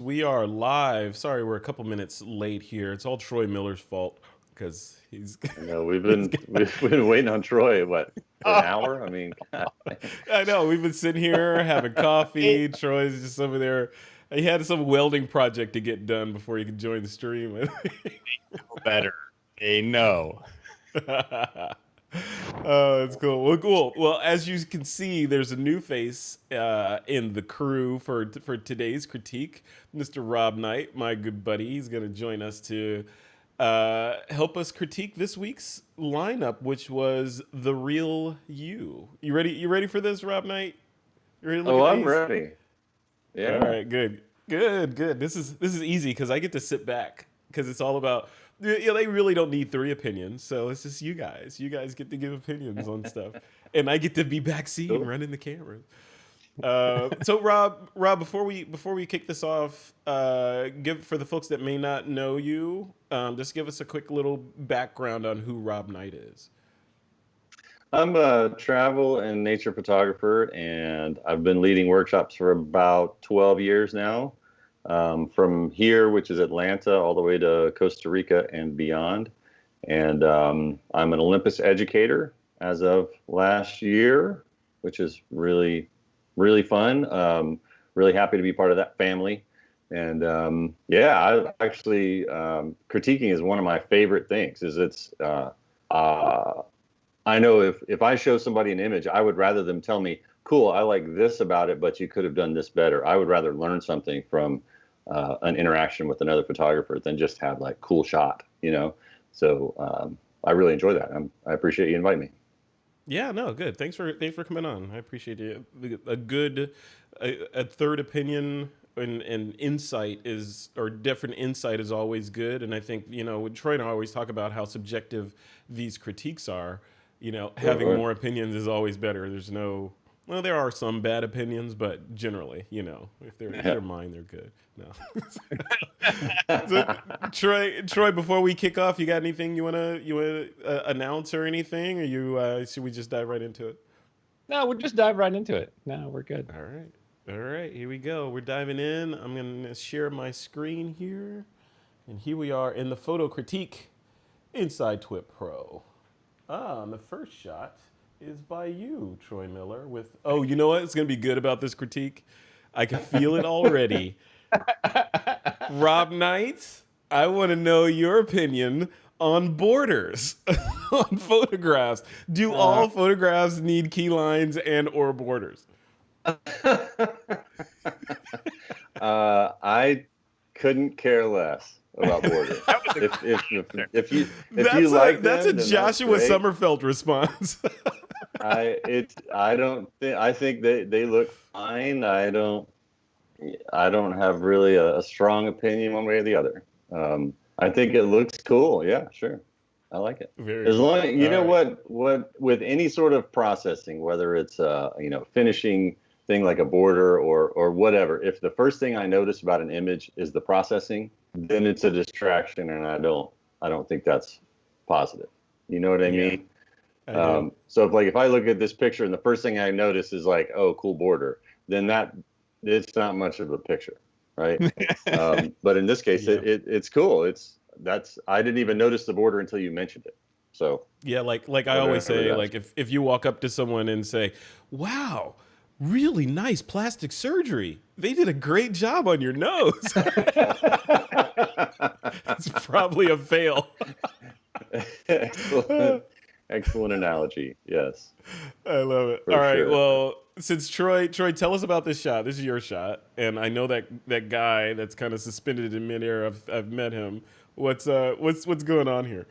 We are live. Sorry, we're a couple minutes late here. It's all Troy Miller's fault because he's, I know we've he's been we've been waiting on Troy what for an hour. I mean, God. I know we've been sitting here having It coffee. Troy's just over there. He had some welding project to get done before he could join the stream. better. They know. Oh, that's cool. Well, cool. Well, as you can see, there's a new face in the crew for today's critique. Mr. Rob Knight, my good buddy, he's going to join us to help us critique this week's lineup, which was The Real You. You ready? You ready for this, Rob Knight? You ready to look Oh, at I'm these? ready. All Yeah. right, good. This is easy because I get to sit back because it's all about. They really don't need three opinions, so it's just you guys. You guys get to give opinions on stuff, and I get to be backseat and Cool. running the camera. So Rob, before we kick this off, give for the folks that may not know you, just give us a quick little background on who Rob Knight is. I'm a travel and nature photographer, and I've been leading workshops for about 12 years now, from here, which is Atlanta, all the way to Costa Rica and beyond. And I'm an Olympus educator as of last year, which is really, really fun. Really happy to be part of that family. And yeah, I actually critiquing is one of my favorite things. I know if I show somebody an image, I would rather them tell me, cool, I like this about it, but you could have done this better. I would rather learn something from an interaction with another photographer than just have like cool shot, you know? So I really enjoy that. I appreciate you inviting me. Yeah, no, good. Thanks for coming on. I appreciate it. A third opinion and insight is or different insight is always good. And I think when Troy and I always talk about how subjective these critiques are. Having Sure. more opinions is always better. Well, there are some bad opinions, but generally, if they're mine, they're good. No. So, Troy, before we kick off, you got anything you wanna announce or anything, or should we just dive right into it? No, we'll just dive right into it. No, we're good. All right, here we go. We're diving in. I'm gonna share my screen here, and here we are in the photo critique inside TWiP PRO. And the first shot is by you, Troy Miller. You know what? It's gonna be good about this critique. I can feel it already. Rob Knight, I want to know your opinion on borders on photographs. Do all photographs need key lines and or borders? I couldn't care less about borders. If you like That's them, a then Joshua great. Sommerfeld response. I don't think I think they look fine. I don't have really a strong opinion one way or the other. I think it looks cool. Yeah, sure. I like it. Very As cool. long you All know right. what with any sort of processing, whether it's finishing thing like a border or whatever, if the first thing I notice about an image is the processing, then it's a distraction, and I don't think that's positive. You know what I Yeah, mean? I do. So if I look at this picture and the first thing I notice is like, oh, cool border, then it's not much of a picture, right? But in this case, Yeah. it's cool. I didn't even notice the border until you mentioned it. So Yeah, like I always whatever say, that's. like if you walk up to someone and say, "Wow, really nice plastic surgery. They did a great job on your nose." It's probably a fail. Excellent, excellent analogy. Yes, I love it. All for right. sure. Well, since Troy, tell us about this shot. This is your shot, and I know that guy that's kind of suspended in midair. I've met him. What's going on here?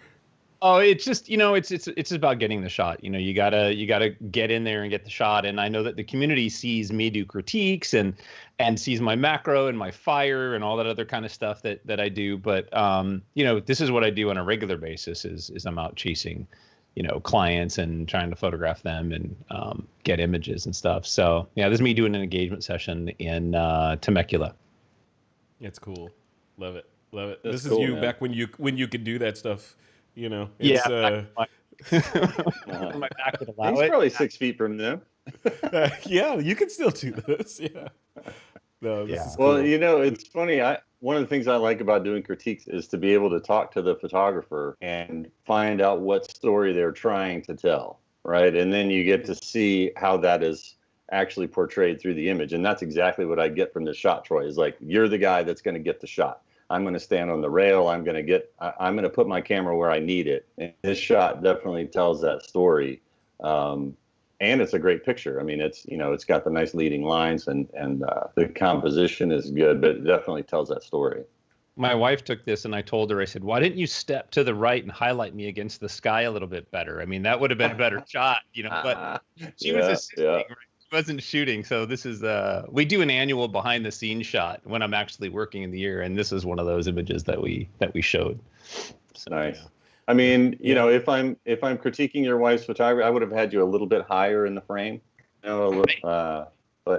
Oh, it's just it's about getting the shot. You gotta get in there and get the shot. And I know that the community sees me do critiques and sees my macro and my fire and all that other kind of stuff that I do. But this is what I do on a regular basis. Is I'm out chasing clients and trying to photograph them and get images and stuff. So yeah, this is me doing an engagement session in Temecula. It's cool. Love it. Love it. That's This is cool, you man. back when you could do that stuff. Yeah, It's Uh-huh. my back would allow He's it. probably 6 feet from them. yeah, you can still do this. Yeah. No, this is Well, cool. it's funny. One of the things I like about doing critiques is to be able to talk to the photographer and find out what story they're trying to tell, right? And then you get to see how that is actually portrayed through the image. And that's exactly what I get from this shot, Troy, is like, you're the guy that's going to get the shot. I'm going to stand on the rail. I'm going to put my camera where I need it. And this shot definitely tells that story. And it's a great picture. I mean, it's got the nice leading lines and the composition is good, but it definitely tells that story. My wife took this and I told her, I said, why didn't you step to the right and highlight me against the sky a little bit better? I mean, that would have been a better shot, but she was assisting, right? She wasn't shooting. So this is, we do an annual behind the scenes shot when I'm actually working in the year. And this is one of those images that we showed. So, nice. yeah. I mean, if I'm critiquing your wife's photography, I would have had you a little bit higher in the frame, but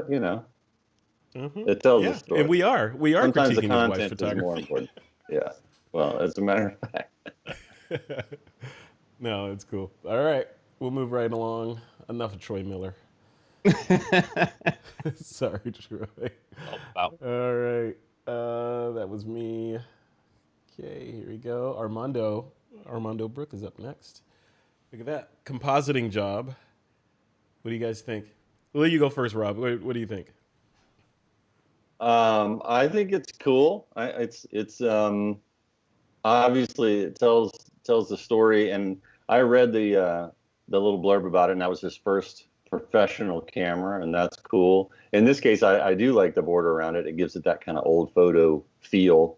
it tells a story. And we are Sometimes the critiquing his wife's content is photography. more important. Yeah. Well, as a matter of fact. No, it's cool. All right, we'll move right along. Enough of Troy Miller. Sorry, Troy. Wow. All right, that was me. Okay, here we go. Armando Brook is up next. Look at that compositing job. What do you guys think? Well, you go first, Rob. What do you think? I think it's cool. It's obviously it tells the story, and I read the little blurb about it, and that was his first professional camera, and that's cool. In this case, I do like the border around it. It gives it that kind of old photo feel.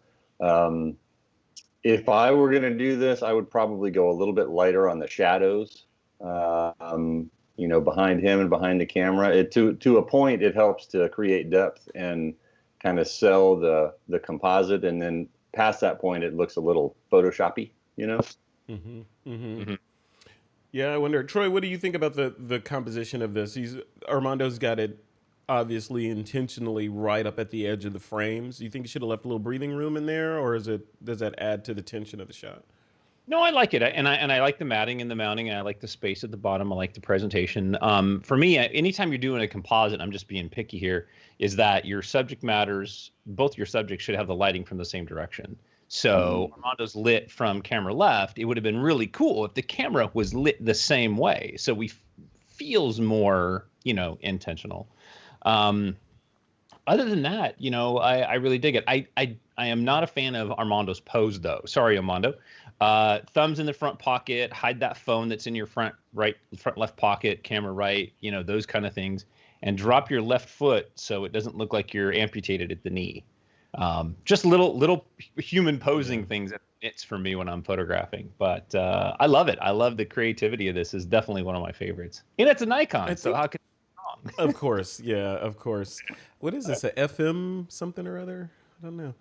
If I were going to do this, I would probably go a little bit lighter on the shadows, behind him and behind the camera. To a point, it helps to create depth and kind of sell the composite. And then past that point, it looks a little Photoshoppy, Mm-hmm. Mm-hmm. Mm-hmm. Yeah, I wonder, Troy, what do you think about the composition of this? Armando's got it obviously intentionally right up at the edge of the frames. Do you think you should have left a little breathing room in there, or does that add to the tension of the shot? No, I like it, and I like the matting and the mounting, and I like the space at the bottom. I like the presentation. For me, anytime you're doing a composite, I'm just being picky here, is that your subject matters. Both your subjects should have the lighting from the same direction. So Armando's lit from camera left. It would have been really cool if the camera was lit the same way, so we feels more, intentional. Other than that, I really dig it. I am not a fan of Armando's pose, though. Sorry, Armando. Thumbs in the front pocket, hide that phone that's in your front left pocket, camera right, those kind of things, and drop your left foot so it doesn't look like you're amputated at the knee. Just little human posing things that it's for me when I'm photographing. But I love it. I love the creativity of this. Is definitely one of my favorites. And it's a Nikon, so how can Of course, yeah, of course. What is this? A FM something or other? I don't know.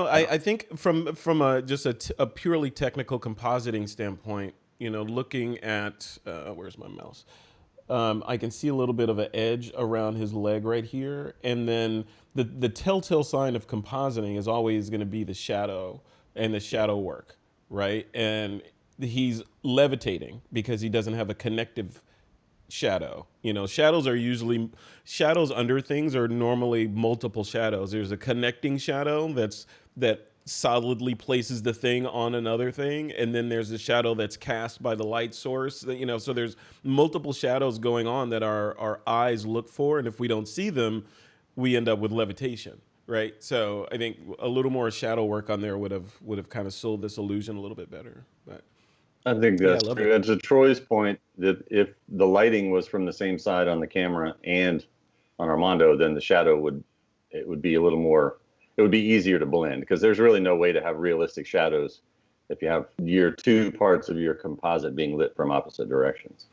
I think from a purely technical compositing standpoint, looking at where's my mouse? I can see a little bit of an edge around his leg right here, and then the telltale sign of compositing is always going to be the shadow and the shadow work, right? And he's levitating because he doesn't have a connective shadow. Shadows under things are normally multiple shadows. There's a connecting shadow that solidly places the thing on another thing, and then there's a shadow that's cast by the light source. So there's multiple shadows going on that our eyes look for, and if we don't see them, we end up with levitation, right? So I think a little more shadow work on there would have kind of sold this illusion a little bit better. But I think that's true. And to Troy's point, that if the lighting was from the same side on the camera and on Armando, then the shadow would be a little more. It would be easier to blend because there's really no way to have realistic shadows if you have your two parts of your composite being lit from opposite directions.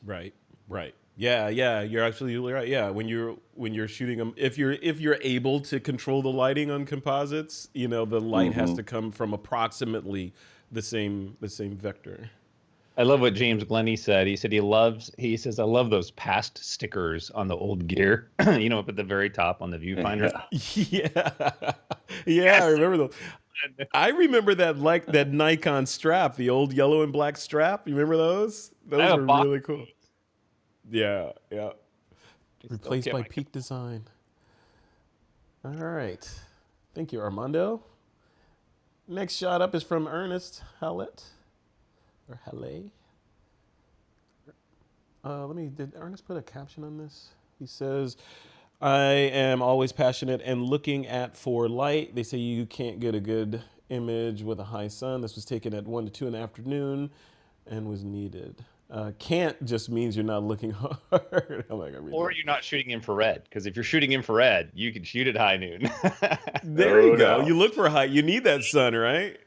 Right. Yeah, you're absolutely right. Yeah, when you're shooting them, if you're able to control the lighting on composites, the light has to come from approximately the same vector. I love what James Glennie said. He said he says, I love those past stickers on the old gear, up at the very top on the viewfinder. Yeah, I remember those. I remember that Nikon strap, the old yellow and black strap. You remember those? Those were really cool. Yeah. Replaced by Peak Design. All right. Thank you, Armando. Next shot up is from Ernest Howlett. Or Halle. Did Ernest put a caption on this? He says, I am always passionate and looking at for light. They say you can't get a good image with a high sun. This was taken at 1 to 2 in the afternoon and was needed. Can't just means you're not looking hard. Or you're not shooting infrared, because if you're shooting infrared, you can shoot at high noon. There you go. You look for high. You need that sun, right?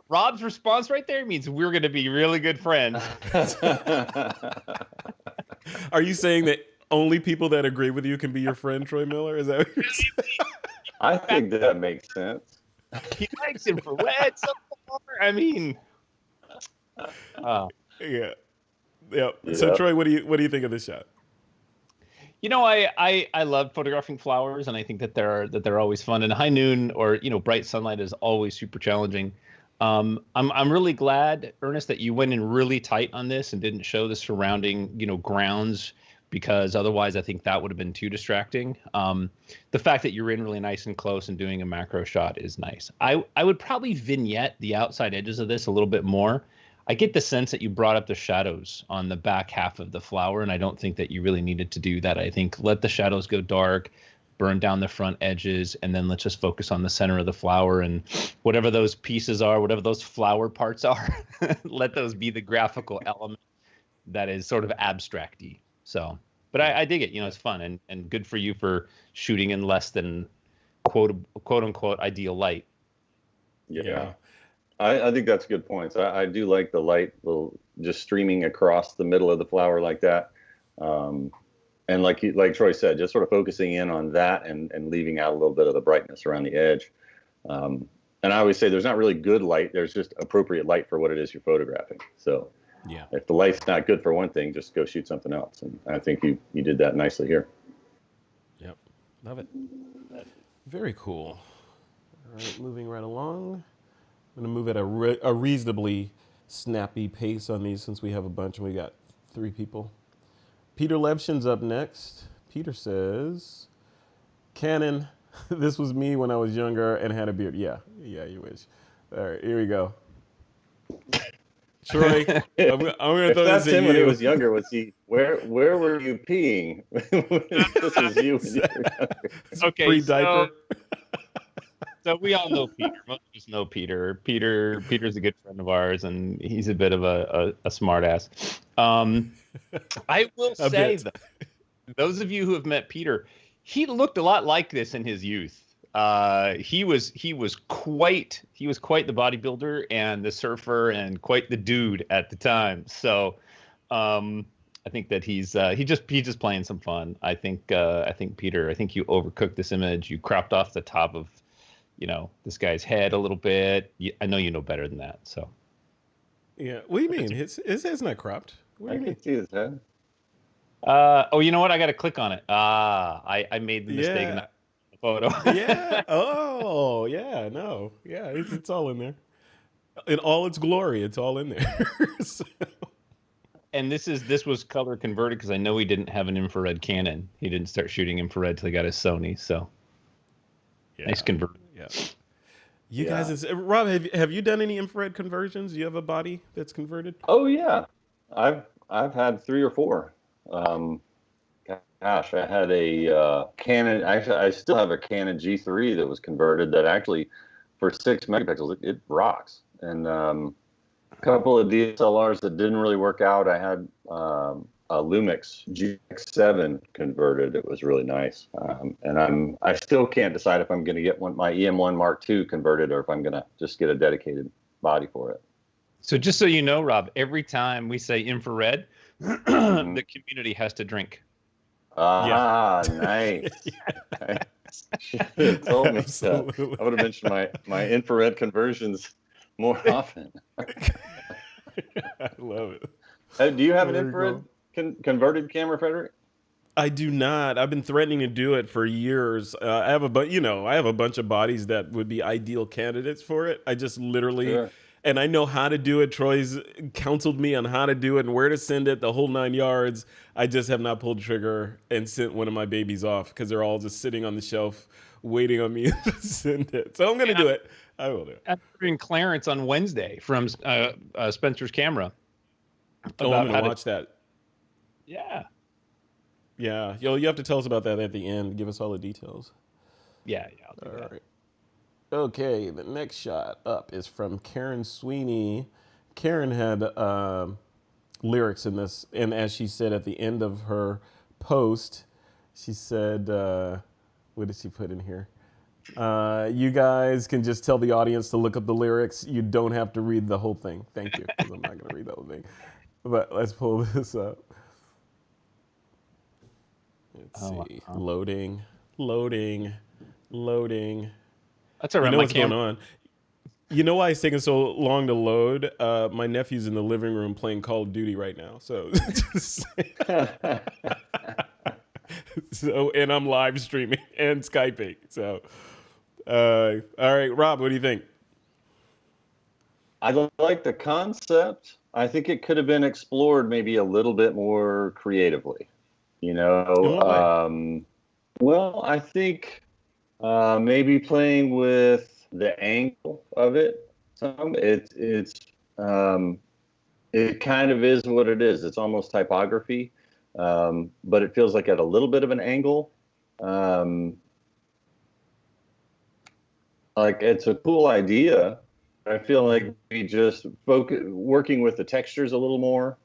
Rob's response right there means we're going to be really good friends. Are you saying that only people that agree with you can be your friend, Troy Miller? Is that what you're saying? I think that makes sense. He likes infrared so far. I mean, yeah. So Troy, what do you think of this shot? You know, I love photographing flowers, and I think that they're always fun. And high noon or bright sunlight is always super challenging. I'm really glad, Ernest, that you went in really tight on this and didn't show the surrounding grounds, because otherwise I think that would have been too distracting. The fact that you're in really nice and close and doing a macro shot is nice. I would probably vignette the outside edges of this a little bit more. I get the sense that you brought up the shadows on the back half of the flower, and I don't think that you really needed to do that. I think let the shadows go dark, burn down the front edges, and then let's just focus on the center of the flower, and whatever those pieces are, whatever those flower parts are, let those be the graphical element that is sort of abstract-y. So, but I dig it. It's fun and good for you for shooting in less than quote unquote ideal light. Yeah. I think that's good points. I do like the light just streaming across the middle of the flower like that. And like Troy said, just sort of focusing in on that and leaving out a little bit of the brightness around the edge. And I always say there's not really good light. There's just appropriate light for what it is you're photographing. So if the light's not good for one thing, just go shoot something else. And I think you did that nicely here. Yep. Love it. Very cool. All right, moving right along. I'm going to move at a reasonably snappy pace on these since we have a bunch and we got 3 people. Peter Levshen's up next. Peter says, Canon, this was me when I was younger and had a beard. Yeah, you wish. All right, here we go. Troy, I'm going to throw this at him you. When he was younger, was he? Where were you peeing? This was you when you were younger. Okay, pre-diaper. So we all know Peter. Most of us know Peter. Peter's a good friend of ours, and he's a bit of a smart ass. I will say that those of you who have met Peter, he looked a lot like this in his youth. He was quite the bodybuilder and the surfer and quite the dude at the time. So I think that he's just playing some fun. I think Peter, you overcooked this image. You cropped off the top of this guy's head a little bit. I know you know better than that. So yeah, what do you mean? His head's not cropped. What do you mean? I can see his head. Oh, you know what? I got to click on it. I made the mistake in that photo. Yeah. Oh, yeah. No. Yeah. It's all in there. In all its glory, it's all in there. So. And this was color converted because I know he didn't have an infrared Canon. He didn't start shooting infrared till he got his Sony. So nice conversion. Yeah. You guys, Rob, have you done any infrared conversions? Do you have a body that's converted? Oh yeah, I've had 3 or 4. Gosh, I had a Canon. Actually, I still have a Canon G3 that was converted. That actually, for 6 megapixels, it rocks. And a couple of DSLRs that didn't really work out. I had a Lumix GX7 converted. It was really nice. And I still can't decide if I'm going to get my EM1 Mark II converted or if I'm going to just get a dedicated body for it. So just so you know, Rob, every time we say infrared, the community has to drink. Nice. Should have told me that. I would have mentioned my infrared conversions more often. I love it. Do you have an infrared converted camera, Frederick? I do not. I've been threatening to do it for years. I have a bunch of bodies that would be ideal candidates for it. I just literally, and I know how to do it. Troy's counseled me on how to do it and where to send it, the whole 9 yards. I just have not pulled the trigger and sent one of my babies off because they're all just sitting on the shelf waiting on me to send it. So I'm going to do it. I will do it. I'm interviewing Clarence on Wednesday from Spencer's Camera. Oh, I'm going to watch that. Yeah. Yeah. You have to tell us about that at the end. Give us all the details. Yeah, I'll do that. Right. Okay, the next shot up is from Karen Sweeney. Karen had lyrics in this, and as she said at the end of her post, she said, what did she put in here? You guys can just tell the audience to look up the lyrics. You don't have to read the whole thing. Thank you, because I'm not going to read the whole thing. But let's pull this up. Let's see. Wow. Loading. That's all right. You know what's going on? You know why it's taking so long to load? My nephew's in the living room playing Call of Duty right now. So, and I'm live streaming and Skyping. So, all right, Rob, what do you think? I like the concept. I think it could have been explored maybe a little bit more creatively. You know, well, I think maybe playing with the angle of it. It kind of is what it is. It's almost typography, but it feels like at a little bit of an angle. Like it's a cool idea. I feel like we just working with the textures a little more.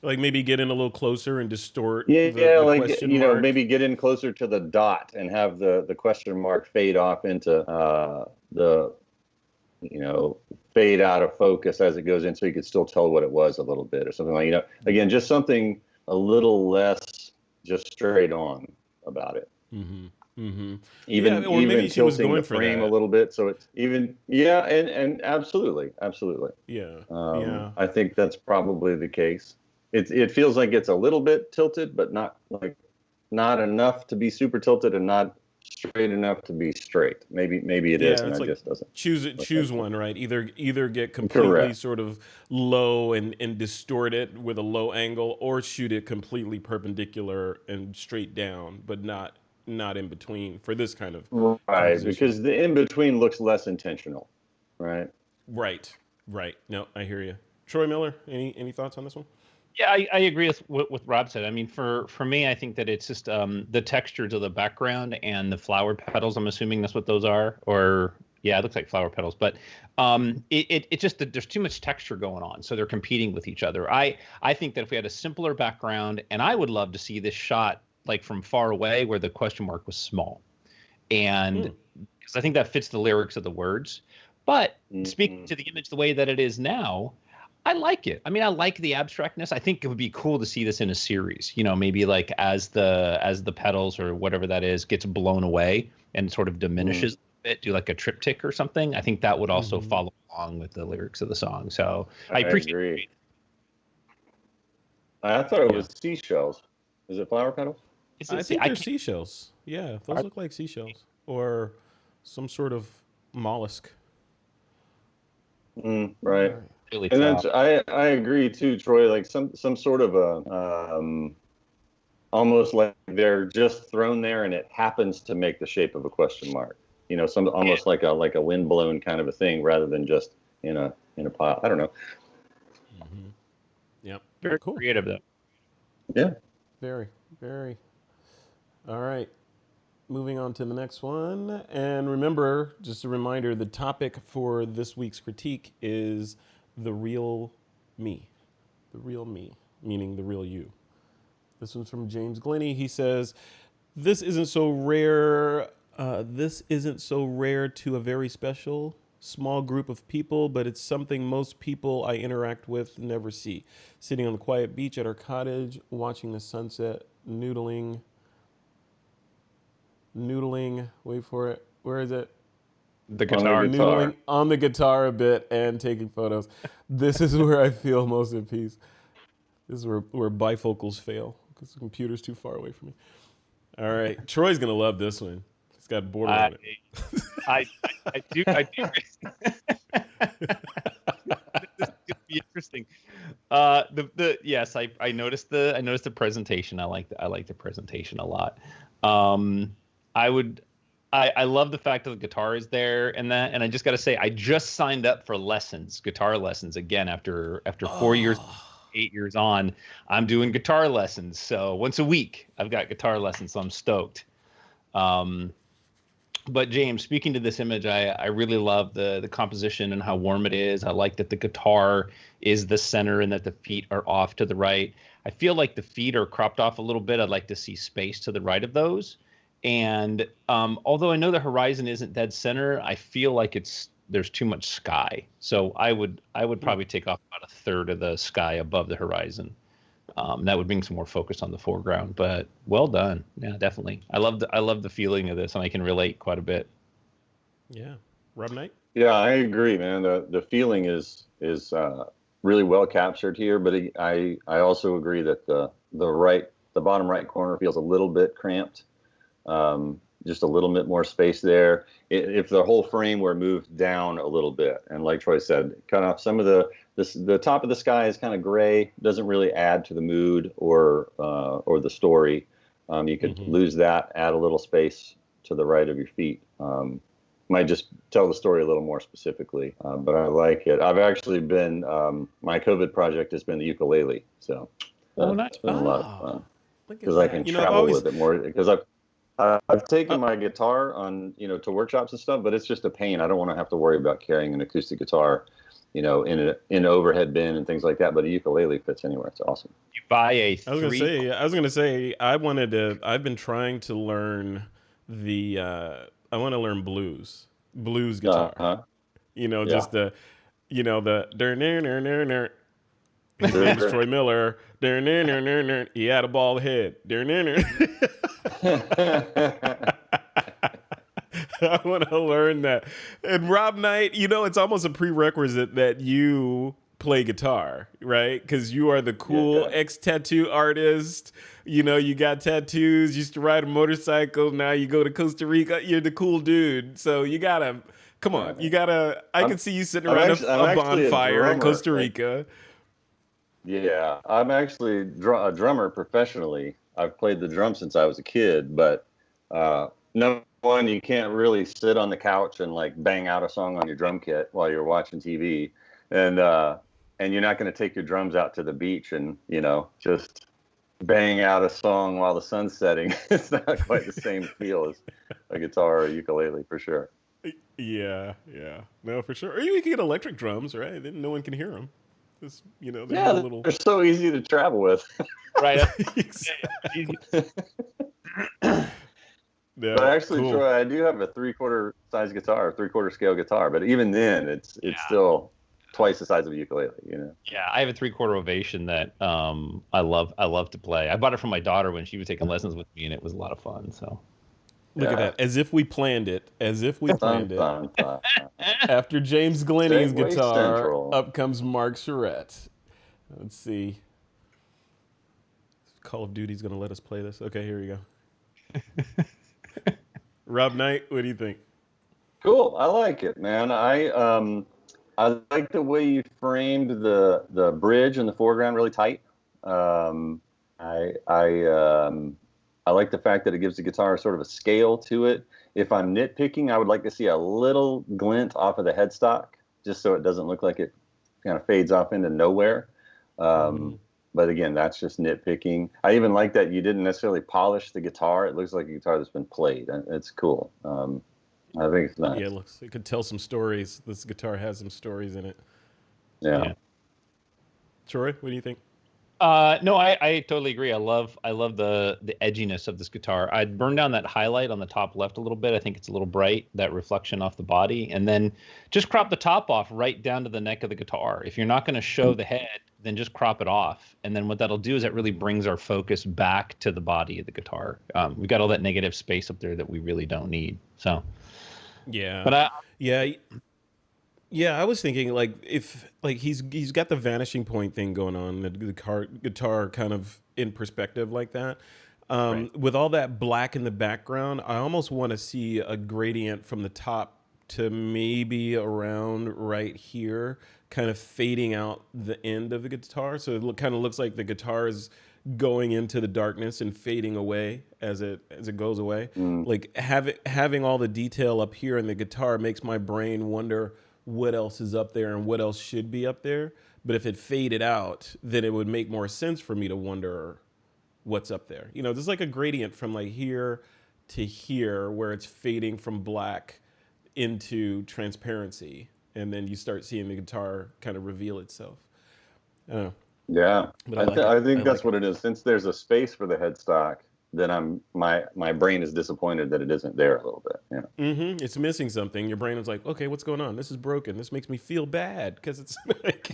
Like maybe get in a little closer and distort the like question mark. Maybe get in closer to the dot and have the question mark fade off into the fade out of focus as it goes in, so you could still tell what it was a little bit or something like again, just something a little less just straight on about it. Even maybe she was tilting going the frame a little bit, so it's even and absolutely. I think that's probably the case. It feels like it's a little bit tilted, but not enough to be super tilted and not straight enough to be straight. Maybe it is, and it just doesn't. Choose one, right? Either get completely sort of low and distort it with a low angle, or shoot it completely perpendicular and straight down, but not in between for this kind of composition. Because the in between looks less intentional, right? Right. No, I hear you. Troy Miller, any thoughts on this one? Yeah, I agree with what Rob said. I mean, for me, I think that it's just the textures of the background and the flower petals. I'm assuming that's what those are. Or yeah, it looks like flower petals. But it just there's too much texture going on, so they're competing with each other. I think that if we had a simpler background, and I would love to see this shot like from far away where the question mark was small, and because I think that fits the lyrics of the words. But speaking to the image the way that it is now, I like it. I mean, I like the abstractness. I think it would be cool to see this in a series, maybe like as the petals or whatever that is gets blown away and sort of diminishes a bit, do like a triptych or something. I think that would also follow along with the lyrics of the song. So I appreciate it. I thought it was seashells. Is it flower petals? I think they're seashells. Yeah, those look like seashells or some sort of mollusk. Right. Really, and that's I agree too, Troy. Like some sort of a almost like they're just thrown there, and it happens to make the shape of a question mark. Almost like a windblown kind of a thing, rather than just in a pile. I don't know. Yep. Very cool. Creative though. Yeah. Very, very. All right. Moving on to the next one. And remember, just a reminder, the topic for this week's critique is the real me. The real me, meaning the real you. This one's from James Glennie. He says, this isn't so rare to a very special small group of people, but it's something most people I interact with never see. Sitting on the quiet beach at our cottage, watching the sunset, noodling, wait for it. Where is it? The guitar. Noodling on the guitar a bit and taking photos. This is where I feel most at peace. This is where bifocals fail because the computer's too far away from me. All right. Troy's going to love this one. It's got a border on it. I do. This is going to be interesting. Yes, I noticed the presentation. I like the presentation a lot. I would I love the fact that the guitar is there and that, and I just got to say, I just signed up for lessons, guitar lessons again after 4 years, Oh, 8 years on. I'm doing guitar lessons, so once a week I've got guitar lessons, so I'm stoked. Um, but James, speaking to this image, I really love the composition and how warm it is. I like that the guitar is the center and that the feet are off to the right. I feel like the feet are cropped off a little bit. I'd like to see space to the right of those. And although I know the horizon isn't dead center, I feel like there's too much sky. So I would probably take off about a third of the sky above the horizon. That would bring some more focus on the foreground, but well done. Yeah, definitely. I love the feeling of this, and I can relate quite a bit. yeah. Rob Knight? Yeah, I agree, man. The feeling is really well captured here, but I also agree that the bottom right corner feels a little bit cramped. Just a little bit more space there. If the whole frame were moved down a little bit, and like Troy said, cut off some of the top of the sky is kind of gray, doesn't really add to the mood or the story. You could lose that, add a little space to the right of your feet. Might just tell the story a little more specifically, but I like it. I've actually been my COVID project has been the ukulele, so Nice. it's been a lot of fun Look at because I that. can You know, I've travel always, with it more because I've taken uh, my guitar on, to workshops and stuff, but it's just a pain. I don't want to have to worry about carrying an acoustic guitar, in an overhead bin and things like that. But a ukulele fits anywhere. It's awesome. You buy a I was gonna three. say, I've been trying to learn I want to learn blues guitar. Uh-huh. Just Yeah. the his Sure, name is sure. Troy Miller. He had a bald head. I want to learn that. And Rob Knight, it's almost a prerequisite that you play guitar, right? Because you are the cool Yeah. ex-tattoo artist. You got tattoos, used to ride a motorcycle. Now you go to Costa Rica. You're the cool dude. So you gotta, come on. Right. You gotta, I I'm can see you sitting I'm around actually I'm a actually a bonfire in drummer. Costa Rica. Yeah, I'm actually a drummer professionally. I've played the drum since I was a kid, but number one, you can't really sit on the couch and like bang out a song on your drum kit while you're watching TV, and you're not going to take your drums out to the beach and just bang out a song while the sun's setting. It's not quite the same feel as a guitar or a ukulele for sure. Yeah, yeah. No, for sure. Or you can get electric drums, right? Then no one can hear them. Just, they have a Yeah, little. they're so easy to travel with. Right. But Yeah, actually, cool. Troy, I do have a three-quarter size guitar, three-quarter scale guitar. But even then, it's still twice the size of a ukulele. Yeah, I have a three-quarter ovation that I love to play. I bought it from my daughter when she was taking lessons with me, and it was a lot of fun. So Look at Yeah. that. As if we planned it. As if we Fun, planned it. fun, fun. After James Glennie's Segway guitar, Central. up comes Mark Charette. Let's see. Call of Duty's going to let us play this. Okay, here we go. Rob Knight, what do you think? Cool. I like it, man. I like the way you framed the bridge in the foreground really tight. Um, I like the fact that it gives the guitar sort of a scale to it. If I'm nitpicking, I would like to see a little glint off of the headstock, just so it doesn't look like it kind of fades off into nowhere. But again, that's just nitpicking. I even like that you didn't necessarily polish the guitar. It looks like a guitar that's been played. It's cool. I think it's nice. Yeah, it could tell some stories. This guitar has some stories in it. Yeah. Troy, what do you think? No, I totally agree. I love the edginess of this guitar. I'd burn down that highlight on the top left a little bit. I think it's a little bright, that reflection off the body, and then just crop the top off right down to the neck of the guitar. If you're not going to show the head, then just crop it off. And then what that'll do is that really brings our focus back to the body of the guitar. We've got all that negative space up there that we really don't need. So, Yeah. but Yeah. Yeah, I was thinking like if like he's got the vanishing point thing going on, the guitar kind of in perspective like that. Right. With all that black in the background, I almost want to see a gradient from the top to maybe around right here, kind of fading out the end of the guitar. So it kind of looks like the guitar is going into the darkness and fading away as it goes away. Like having all the detail up here in the guitar makes my brain wonder what else is up there and what else should be up there. But if it faded out, then it would make more sense for me to wonder what's up there. You know, there's like a gradient from like here to here where it's fading from black into transparency, and then you start seeing the guitar kind of reveal itself. I don't know. Yeah, But I think that's like what it is. Since there's a space for the headstock, then my brain is disappointed that it isn't there a little bit. Yeah. Mm-hmm. It's missing something. Your brain is like, okay, what's going on? This is broken. This makes me feel bad because it's like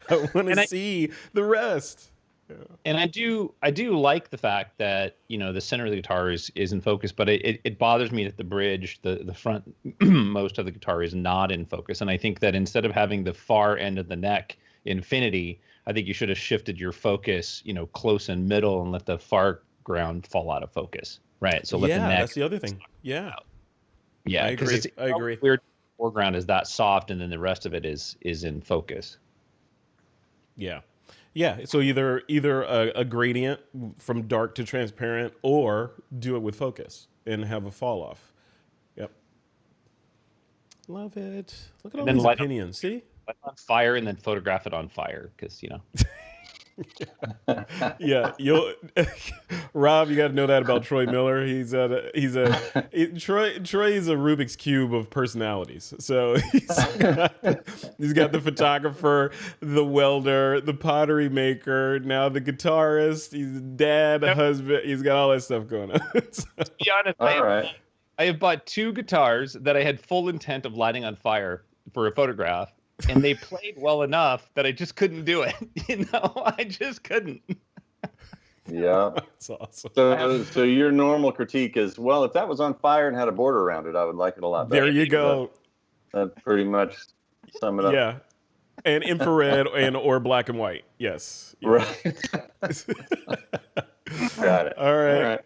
I want to see the rest. Yeah. And I do like the fact that, you know, the center of the guitar is in focus, but it bothers me that the bridge, the front most of the guitar is not in focus. And I think that instead of having the far end of the neck infinity, I think you should have shifted your focus, you know, close and middle and let the far ground fall out of focus. Right. So let the neck. That's the other thing. Yeah. Yeah. I agree. I agree. Weird foreground is that soft, and then the rest of it is in focus. Yeah. Yeah. So either a gradient from dark to transparent, or do it with focus and have a fall off. Yep. Love it. Look at all these opinions. See? Light on fire and then photograph it on fire, because, you know. Yeah, Rob, you got to know that about Troy Miller. Troy's a Rubik's cube of personalities. So he's got the photographer, the welder, the pottery maker, now the guitarist. He's a dad, a husband. He's got all that stuff going on. To be honest, I have bought 2 guitars that I had full intent of lighting on fire for a photograph. And they played well enough that I just couldn't do it. You know, I just couldn't. Yeah. That's awesome. So your normal critique is, well, if that was on fire and had a border around it, I would like it a lot better. There you go. That pretty much sum it up. Yeah. And infrared or black and white. Yes. Right. Got it. All right.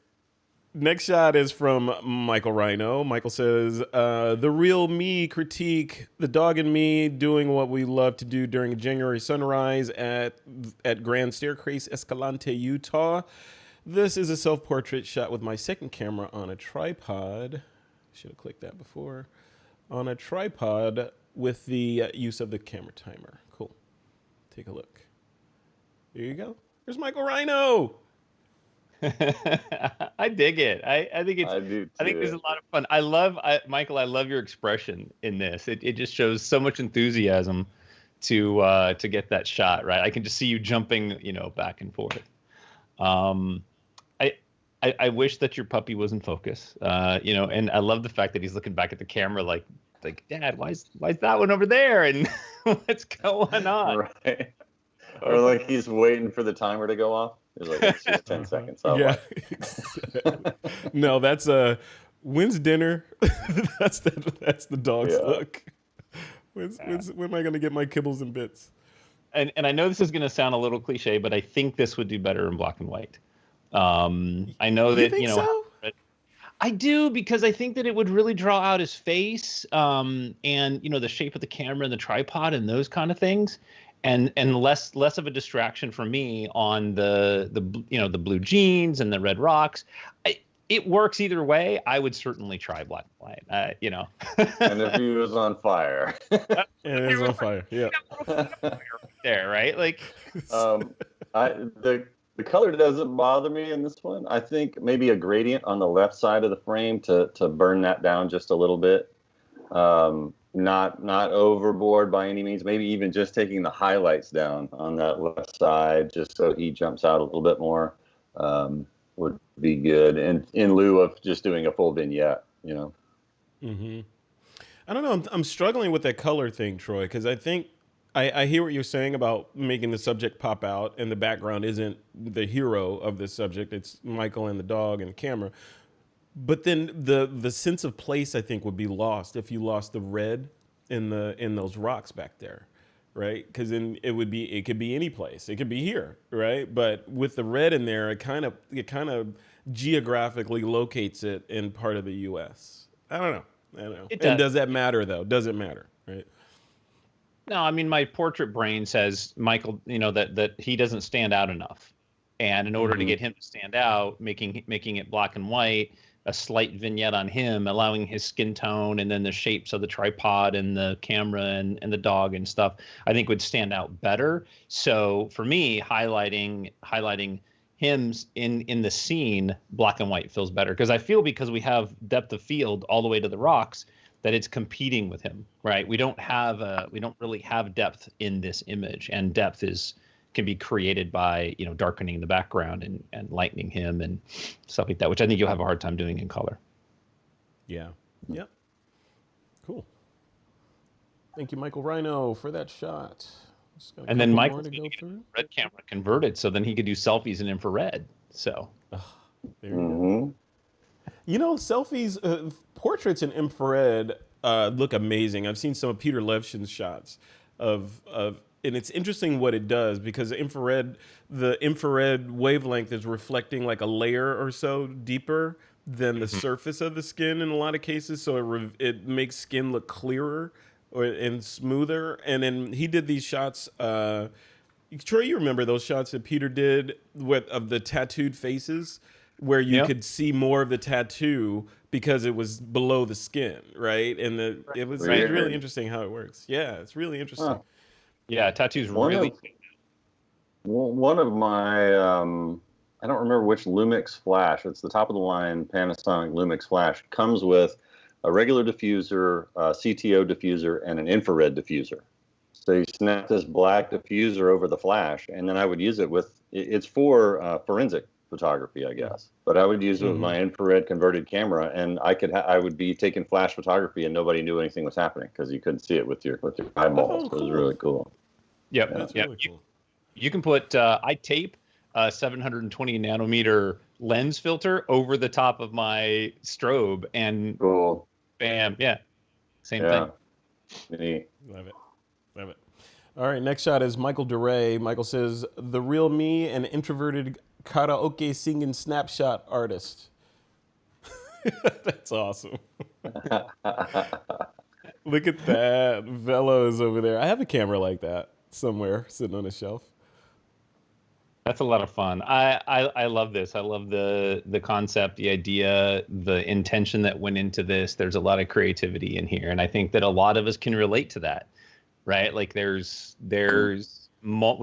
Next shot is from Michael Rhino. Michael says, the real me critique, the dog and me doing what we love to do during a January sunrise at Grand Staircase, Escalante, Utah. This is a self-portrait shot with my second camera on a tripod. Should have clicked that before. On a tripod with the use of the camera timer. Cool. Take a look. Here you go. There's Michael Rhino. I dig it. I think it's. I do too. I think there's a lot of fun. Michael. I love your expression in this. It just shows so much enthusiasm to get that shot right. I can just see you jumping, you know, back and forth. I wish that your puppy was in focus. You know, and I love the fact that he's looking back at the camera like Dad, why is that one over there, and what's going on? Right. Or like he's waiting for the timer to go off. It's like, it's just 10 seconds. Yeah. No, that's when's dinner? that's the dog's look. When am I gonna get my kibbles and bits? And I know this is gonna sound a little cliche, but I think this would do better in black and white. I know that, you know, so? I do, because I think that it would really draw out his face, and, you know, the shape of the camera and the tripod and those kind of things. And less of a distraction for me on the you know, the blue jeans and the red rocks. It works either way. I would certainly try black and white. You know. And if he was on fire. It is on fire. Yeah. There, right? Like. The color doesn't bother me in this one. I think maybe a gradient on the left side of the frame to burn that down just a little bit. Not overboard by any means. Maybe even just taking the highlights down on that left side, just so he jumps out a little bit more, would be good. And in lieu of just doing a full vignette, you know. Mm-hmm. I don't know. I'm struggling with that color thing, Troy, because I think I hear what you're saying about making the subject pop out, and the background isn't the hero of the subject. It's Michael and the dog and the camera. But then the sense of place, I think, would be lost if you lost the red in those rocks back there, right? Because then it could be any place. It could be here, right? But with the red in there, it kind of geographically locates it in part of the U.S. I don't know. I know. It And does. does that matter though? Does it matter? Right. No, I mean, my portrait brain says, Michael, that he doesn't stand out enough. And in order to get him to stand out, making it black and white, a slight vignette on him, allowing his skin tone and then the shapes of the tripod and the camera and the dog and stuff, I think would stand out better. So for me, highlighting him in the scene, black and white feels better, because I feel, because we have depth of field all the way to the rocks, that it's competing with him, right? We don't really have depth in this image, and depth can be created by, darkening the background and lightening him and stuff like that, which I think you'll have a hard time doing in color. Yeah. Yep. Cool. Thank you, Michael Rhino, for that shot. Just got a And then couple Michael's more to going go to get through. red camera converted, so then he could do selfies in infrared. So There you go. Selfies, portraits in infrared look amazing. I've seen some of Peter Levshen's shots of, and it's interesting what it does, because the infrared wavelength is reflecting like a layer or so deeper than the surface of the skin in a lot of cases. So it makes skin look clearer and smoother. And then he did these shots. Troy, you remember those shots that Peter did of the tattooed faces, where you could see more of the tattoo because it was below the skin, right? And it was really interesting how it works. Yeah, it's really interesting. Huh. Yeah, tattoos One of my, I don't remember which Lumix flash. It's the top of the line Panasonic Lumix flash. Comes with a regular diffuser, a CTO diffuser, and an infrared diffuser. So you snap this black diffuser over the flash, and then I would use it it's for forensic photography, I guess. But I would use it with my infrared converted camera, and I would be taking flash photography, and nobody knew anything was happening because you couldn't see it with your eyeballs. Cool. It was really cool. Yep, That's really cool. You can put I tape a 720 nanometer lens filter over the top of my strobe, and Cool. bam, same thing. Neat. Love it. All right, next shot is Michael DeRay. Michael says, "The real me, an introverted karaoke singing snapshot artist." That's awesome. Look at that. Velo is over there. I have a camera like that somewhere sitting on a shelf. That's a lot of fun. I love this. I love the concept, the idea, the intention that went into this. There's a lot of creativity in here, and I think that a lot of us can relate to that, right? Like we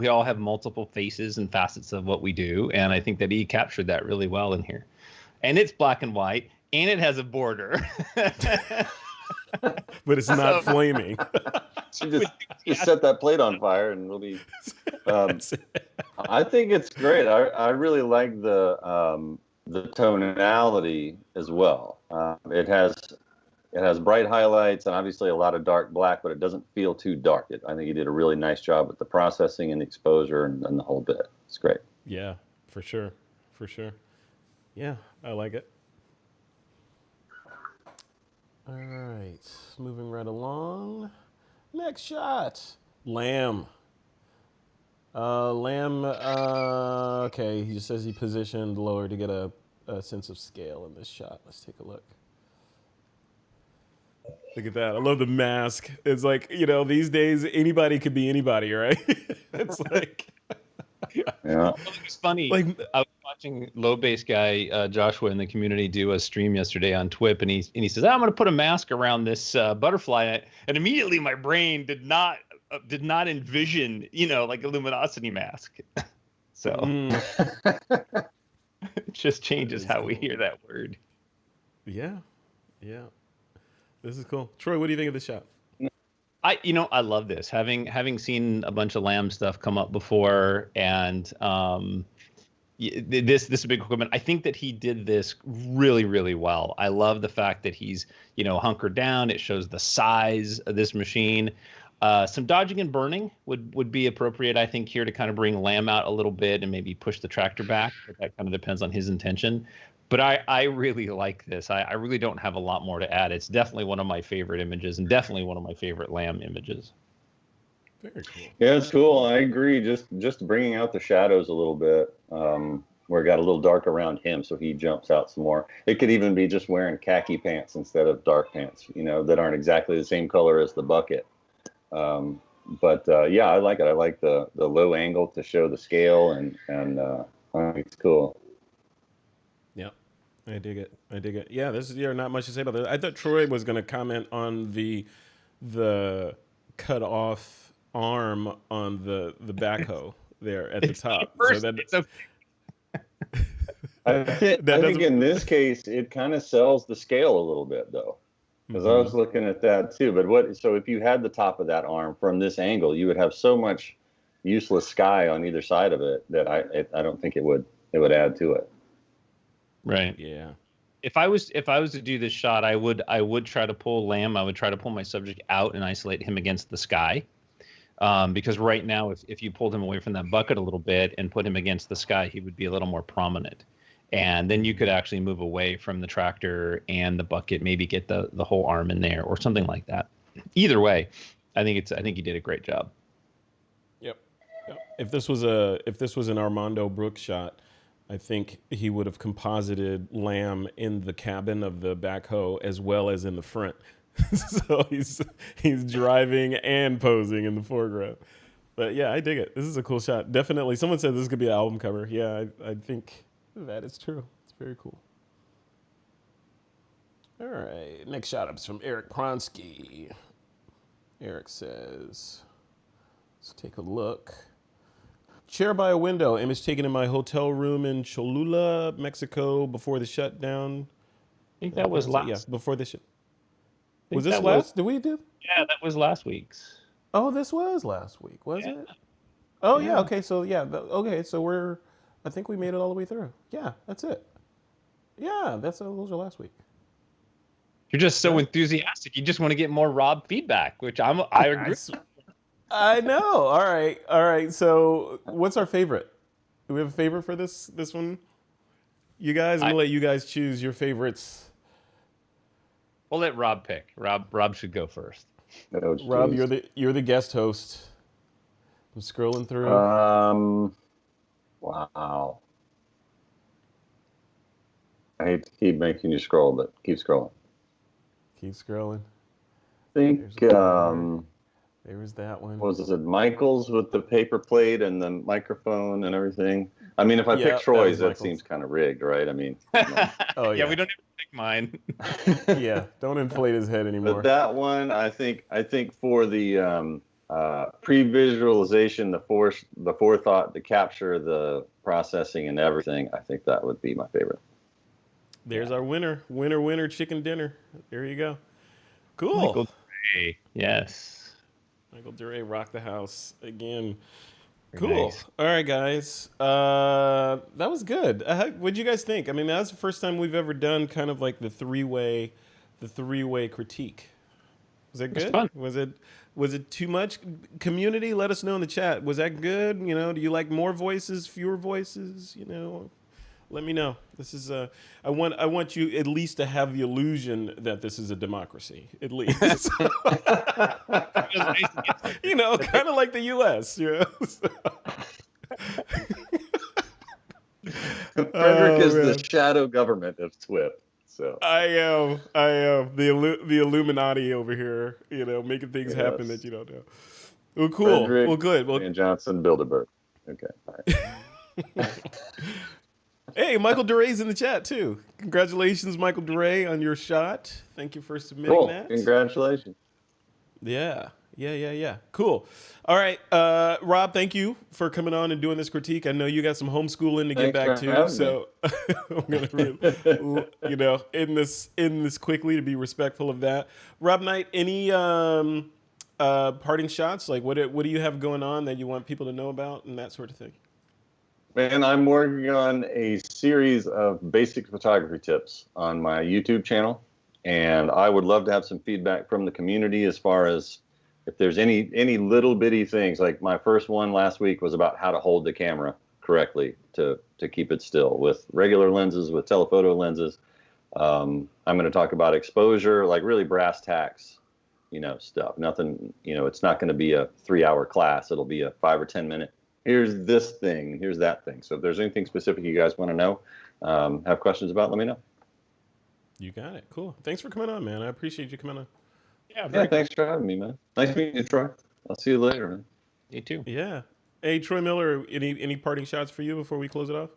all have multiple faces and facets of what we do, and I think that he captured that really well in here. And it's black and white, and it has a border. But it's not flaming. Just set that plate on fire, and we'll be. I think it's great. I really like the tonality as well. It has bright highlights and obviously a lot of dark black, but it doesn't feel too dark. I think he did a really nice job with the processing and the exposure and the whole bit. It's great. Yeah, for sure. Yeah, I like it. All right, moving right along. Next shot, Lamb. Okay, he just says he positioned lower to get a sense of scale in this shot. Let's take a look. Look at that. I love the mask. It's like, these days, anybody could be anybody, right? It's like... Yeah. It's funny. I was watching low bass guy Joshua in the community do a stream yesterday on TWiP, and he says, I'm going to put a mask around this butterfly, and immediately my brain did not envision like a luminosity mask. So it just changes how we hear that word. Yeah. This is cool. Troy, what do you think of the shot? I love this. Having seen a bunch of Lamb stuff come up before, and this big equipment, I think that he did this really, really well. I love the fact that he's hunkered down. It shows the size of this machine. Some dodging and burning would be appropriate, I think, here to kind of bring Lamb out a little bit and maybe push the tractor back. But that kind of depends on his intention. But I really like this. I really don't have a lot more to add. It's definitely one of my favorite images, and definitely one of my favorite Lamb images. Very cool. Yeah, it's cool. I agree. Just bringing out the shadows a little bit. where it got a little dark around him, so he jumps out some more. It could even be just wearing khaki pants instead of dark pants, that aren't exactly the same color as the bucket. Yeah, I like it. I like the low angle to show the scale, and I think it's cool. Yeah, I dig it. Yeah, not much to say about this. I thought Troy was going to comment on the cut off arm on the backhoe there at the top. So that I think in this case it kind of sells the scale a little bit, though, because I was looking at that too. But so if you had the top of that arm from this angle, you would have so much useless sky on either side of it that I don't think it would add to it. Right. Yeah. If I was to do this shot, I would try to pull Lamb. I would try to pull my subject out and isolate him against the sky. Because right now, if you pulled him away from that bucket a little bit and put him against the sky, he would be a little more prominent. And then you could actually move away from the tractor and the bucket, maybe get the whole arm in there or something like that. Either way, I think you did a great job. Yep. If this was an Armando Brooks shot, I think he would have composited Lamb in the cabin of the backhoe as well as in the front. So he's driving and posing in the foreground. But yeah, I dig it. This is a cool shot. Definitely. Someone said this could be an album cover. Yeah, I think that is true. It's very cool. All right. Next shout out is from Eric Pronsky. Eric says, let's take a look. Chair by a window. Image taken in my hotel room in Cholula, Mexico before the shutdown. I think that was last. Yeah, before the shut. Was this last? Did we do? Yeah, that was last week's. Oh, this was last week, was it? Oh, yeah. Okay, so I think we made it all the way through. Yeah, that's it. Yeah, those are last week. You're just so enthusiastic. You just want to get more Rob feedback, which I agree. I know. All right. So, what's our favorite? Do we have a favorite for this one? You guys, I'm gonna let you guys choose your favorites. We'll let Rob pick. Rob should go first. Rob, you're the guest host. I'm scrolling through. Wow. I hate to keep making you scroll, but keep scrolling. Keep scrolling. I think there was that one. Was it Michael's with the paper plate and the microphone and everything? I mean, if I pick Troy's, that seems kind of rigged, right? I mean, oh yeah, we don't even pick mine. Yeah, don't inflate his head anymore. But that one, I think for the pre-visualization, the forethought, the capture, the processing, and everything, I think that would be my favorite. There's our winner chicken dinner. There you go. Cool. Michael Duray. Yes. Michael Duray rocked the house again. Very cool. nice. All right, guys. That was good. What'd you guys think? I mean, that was the first time we've ever done kind of like the three-way critique. Was that good? Was it too much? Community, let us know in the chat. Was that good? Do you like more voices, fewer voices? Let me know. This is I want you at least to have the illusion that this is a democracy, at least. Kind of like the U.S. Frederick is the shadow government of TWiP. So I am the Illuminati over here. Making things happen that you don't know. Well, cool. Frederick, well, good. Well, and Johnson Bilderberg. Okay. All right. Hey, Michael Duray's in the chat too. Congratulations, Michael Duray, on your shot. Thank you for submitting that. Congratulations. Yeah. Cool. All right, Rob, thank you for coming on and doing this critique. I know you got some homeschooling to get back to, so I'm gonna, end this quickly to be respectful of that. Rob Knight, any parting shots? Like, what do you have going on that you want people to know about and that sort of thing? Man, I'm working on a series of basic photography tips on my YouTube channel, and I would love to have some feedback from the community as far as if there's any little bitty things. Like my first one last week was about how to hold the camera correctly to keep it still with regular lenses, with telephoto lenses. I'm going to talk about exposure, like really brass tacks, stuff. Nothing, it's not going to be a 3-hour class. It'll be a 5 or 10 minute here's this thing, here's that thing. So if there's anything specific you guys want to know, have questions about, let me know. You got it. Cool. Thanks for coming on, man. I appreciate you coming on. Yeah, Yeah, very cool. thanks for having me, man. Nice meeting you, Troy. I'll see you later, man. Me too. Yeah. Hey, Troy Miller, any parting shots for you before we close it off?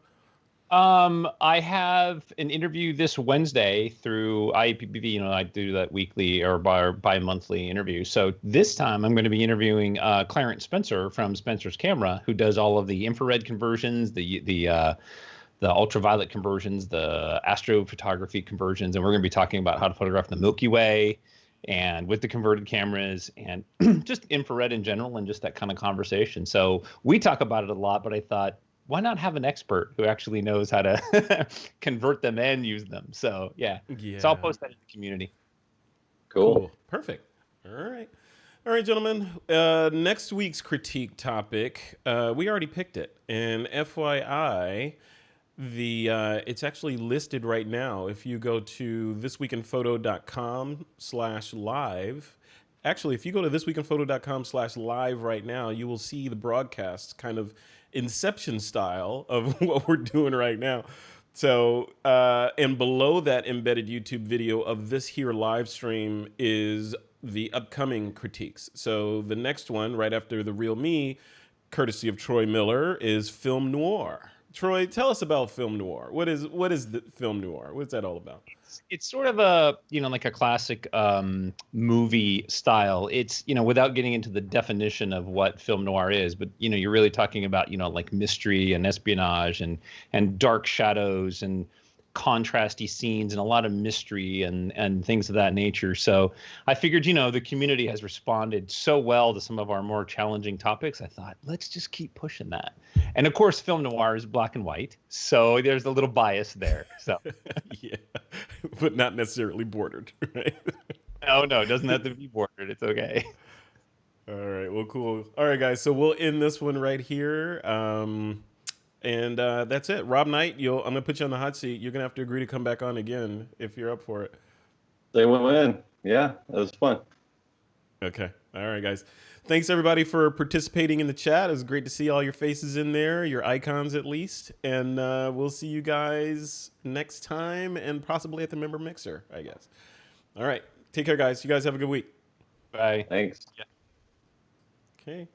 I have an interview this Wednesday through IEPBV. You know, I do that weekly or bi-monthly interview. So this time I'm going to be interviewing Clarence Spencer from Spencer's Camera, who does all of the infrared conversions, the ultraviolet conversions, the astrophotography conversions, and we're going to be talking about how to photograph the Milky Way and with the converted cameras and just infrared in general and just that kind of conversation. So we talk about it a lot, but I thought, why not have an expert who actually knows how to convert them and use them? So yeah. So I'll post that in the community. Cool. Perfect. All right. All right, gentlemen. Next week's critique topic, we already picked it. And FYI, it's actually listed right now. If you go to thisweekinphoto.com/live, actually, if you go to thisweekinphoto.com/live right now, you will see the broadcast kind of Inception style of what we're doing right now. So, and below that embedded YouTube video of this here live stream is the upcoming critiques. So the next one, right after The Real Me, courtesy of Troy Miller, is Film Noir. Troy, tell us about Film Noir. What is the Film Noir? What's that all about? It's sort of a, like a classic movie style. It's, without getting into the definition of what film noir is, but, you're really talking about, like mystery and espionage and dark shadows and contrasty scenes and a lot of mystery and things of that nature. So I figured, the community has responded so well to some of our more challenging topics. I thought, let's just keep pushing that. And of course, film noir is black and white, so there's a little bias there. So yeah, but not necessarily bordered, right? No, it doesn't have to be bordered. It's okay. All right, well, cool. All right, guys, so we'll end this one right here. And that's it. Rob Knight, I'm going to put you on the hot seat. You're going to have to agree to come back on again if you're up for it. They win. Yeah, that was fun. Okay. All right, guys. Thanks, everybody, for participating in the chat. It was great to see all your faces in there, your icons at least. And we'll see you guys next time and possibly at the member mixer, I guess. All right. Take care, guys. You guys have a good week. Bye. Thanks. Yeah. Okay.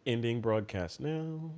Ending broadcast now.